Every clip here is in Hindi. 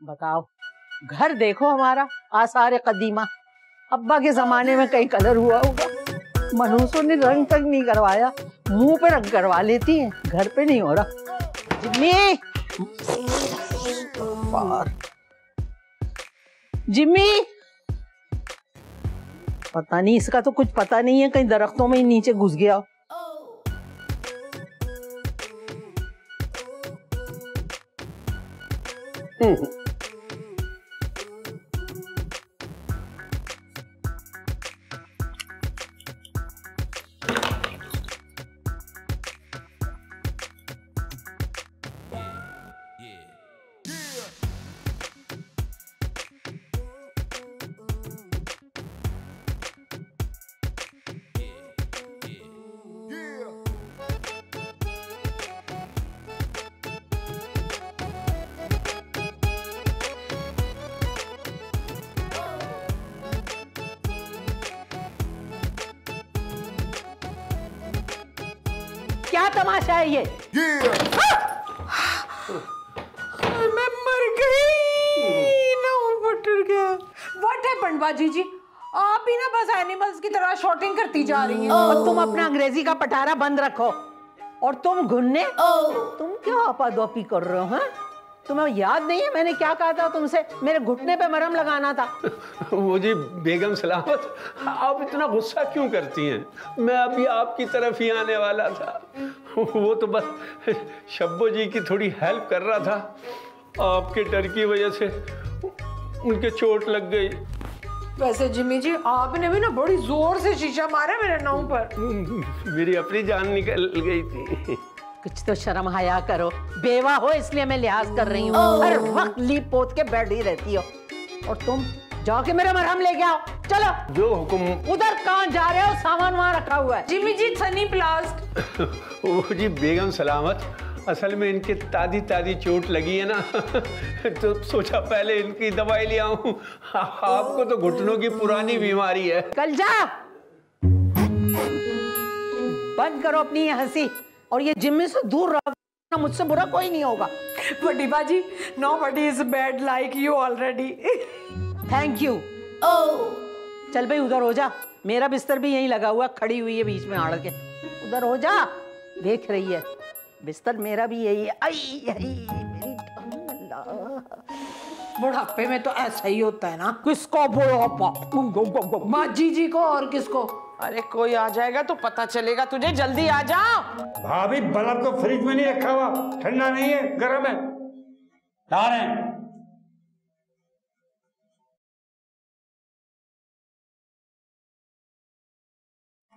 बताओ, घर देखो हमारा आसार कदीमा। अब्बा के जमाने में कहीं कलर हुआ होगा, मनूसों ने रंग तक नहीं करवाया, मुंह पे रंग करवा लेती हैं, घर पे नहीं हो रहा। जिम्मी, जिम्मी, पता नहीं, इसका तो कुछ पता नहीं है, कहीं दरख्तों में ही नीचे घुस गया। क्या तमाशा है ये? मैं मर गई। बटर गया। What happened बाजी जी? आप भी ना बस एनिमल्स की तरह शॉटिंग करती जा रही हैं। और तुम अपना अंग्रेजी का पटारा बंद रखो। और तुम घुन्ने, तुम क्यों आपादोपी कर रहे हो? हाँ, तुम्हें याद नहीं है मैंने क्या कहा था तुमसे? मेरे घुटने पे मरहम लगाना था। वो जी बेगम सलामत, आप इतना गुस्सा क्यों करती हैं? मैं अभी आपकी तरफ ही आने वाला था। वो तो बस शब्बो जी की थोड़ी हेल्प कर रहा था, आपके डर की वजह से उनके चोट लग गई। वैसे जिम्मी जी, आपने भी ना बड़ी जोर से शीशा मारा मेरे नाव पर। मेरी अपनी जान निकल गई थी। कुछ तो शर्म हया करो, बेवा हो इसलिए मैं लिहाज कर रही हूँ। हर वक्त लीप पोत के बैठ ही रहती हो। और तुम जाके मेरा मरहम लेके आओ, चलो। जो हुक्म। उधर कहाँ जा रहे हो? सामान वहाँ रखा हुआ है। जिम्मी जी, सनी प्लास्ट। वो जी बेगम सलामत, असल में इनके ताजी ताजी चोट लगी है ना, तो सोचा पहले इनकी दवाई ले आऊं। आपको तो घुटनों की पुरानी बीमारी है। कल जा, बंद करो अपनी ये हंसी और ये जिम्मी से दूर रहो, मुझसे बुरा कोई नहीं होगा। बड़ी बाजी, nobody is bad like you already. Thank you. चल भाई उधर हो जा, मेरा बिस्तर भी यहीं लगा हुआ, खड़ी हुई है बीच में आड़ के। उधर हो जा, देख रही है बिस्तर मेरा भी यही है। आई मेरी बुढ़ापे में तो ऐसा ही होता है ना। किसको बुढ़ापा? बाजी जी को और किसको? अरे कोई आ जाएगा तो पता चलेगा तुझे, जल्दी आ जा। भाभी बल्ब को फ्रिज में नहीं रखा हुआ, ठंडा नहीं है, गर्म है। ला रहे हैं।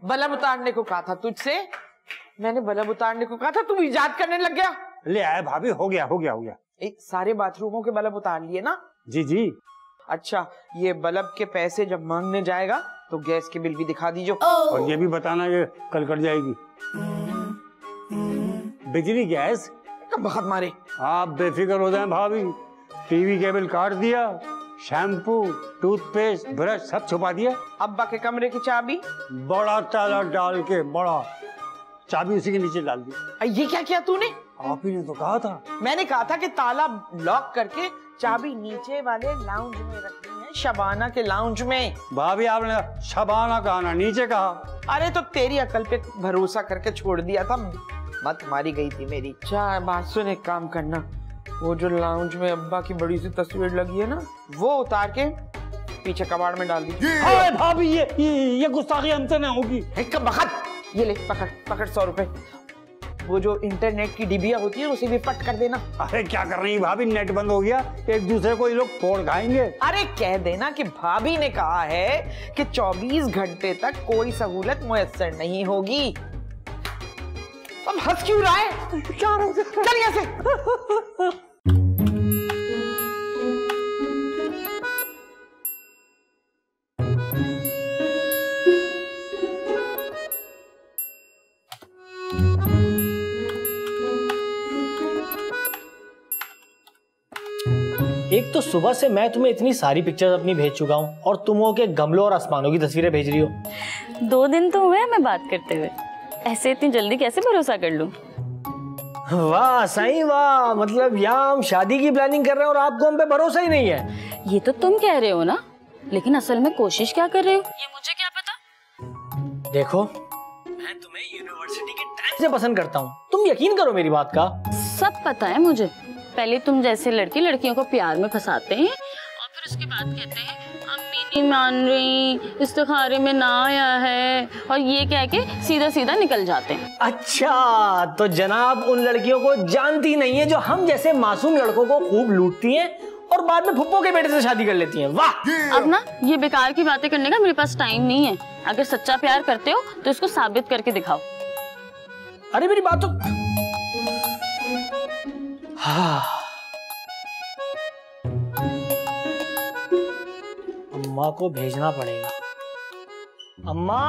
बल्ब उतारने को कहा था तुझसे, मैंने बल्ब उतारने को कहा था, तू इजाद करने लग गया। ले आए भाभी, हो गया हो गया हो गया। सारे बाथरूमों के बल्ब उतार लिए ना? जी जी। अच्छा, ये बल्ब के पैसे जब मांगने जाएगा तो गैस के बिल भी दिखा दीजिए। और ये भी बताना ये कल कट जाएगी बिजली गैस। बहुत मारे। आप बेफिक्र हो जाए भाभी, टीवी केबल काट दिया, शैम्पू, टूथपेस्ट, ब्रश सब छुपा दिया। अब्बा के कमरे की चाबी बड़ा ताला डाल के, बड़ा चाबी उसी के नीचे डाल दी। ये क्या किया तूने? आप ही ने तो कहा था। मैंने कहा था कि ताला लॉक करके चाबी नीचे वाले लाउंज में रखनी है, शबाना के लाउंज में। भाभी आपने शबाना कहा ना, नीचे कहा। अरे तो तेरी अकल पे भरोसा करके छोड़ दिया था, मत मारी गई थी मेरी। अच्छा बात सुन, एक काम करना, वो जो लाउंज में अब्बा की बड़ी सी तस्वीर लगी है ना, वो उतार के पीछे कबाड़ में डाल दी। भाभी ये गुस्ताखी हमसे नहीं होगी। ये ले पकड़ 100 रुपए। वो जो इंटरनेट की डिबिया होती है उसे भी पट कर देना। अरे क्या कर रही है भाभी, नेट बंद हो गया, एक दूसरे को ये लोग फोड़ खाएंगे। अरे कह देना कि भाभी ने कहा है कि 24 घंटे तक कोई सहूलत मुयस्सर नहीं होगी। अब हंस क्यों रहा है? चल यहाँ से। एक तो सुबह से मैं तुम्हें इतनी सारी पिक्चर्स अपनी भेज चुका हूँ और तुम हो के गमलों और आसमानों की तस्वीरें भेज रही हो। 2 दिन तो हुए हमें बात करते हुए, ऐसे इतनी जल्दी कैसे भरोसा कर लूं? वाह सही वाह, मतलब यहाँ हम शादी की प्लानिंग कर रहे हैं और आपको हम पे भरोसा ही नहीं है। ये तो तुम कह रहे हो ना, लेकिन असल में कोशिश क्या कर रहे हो ये मुझे क्या पता। देखो मैं तुम्हें यूनिवर्सिटी के टाइम से पसंद करता हूँ, तुम यकीन करो मेरी बात का। सब पता है मुझे। पहले तुम जैसे लड़के लड़कियों को प्यार में फंसाते हैं और फिर उसके बाद कहते हैं अम्मी नहीं मान रही, इस्तिखारे में ना आया है, और ये कह के सीधा सीधा निकल जाते हैं। अच्छा तो जनाब उन लड़कियों को जानती नहीं है जो हम जैसे मासूम लड़कों को खूब लूटती हैं और बाद में फुप्पो के बेटे से शादी कर लेती हैं। वाह। अब ना ये बेकार की बातें करने का मेरे पास टाइम नहीं है। अगर सच्चा प्यार करते हो तो इसको साबित करके दिखाओ। अरे मेरी बात तो हाँ। अम्मा को भेजना पड़ेगा। अम्मा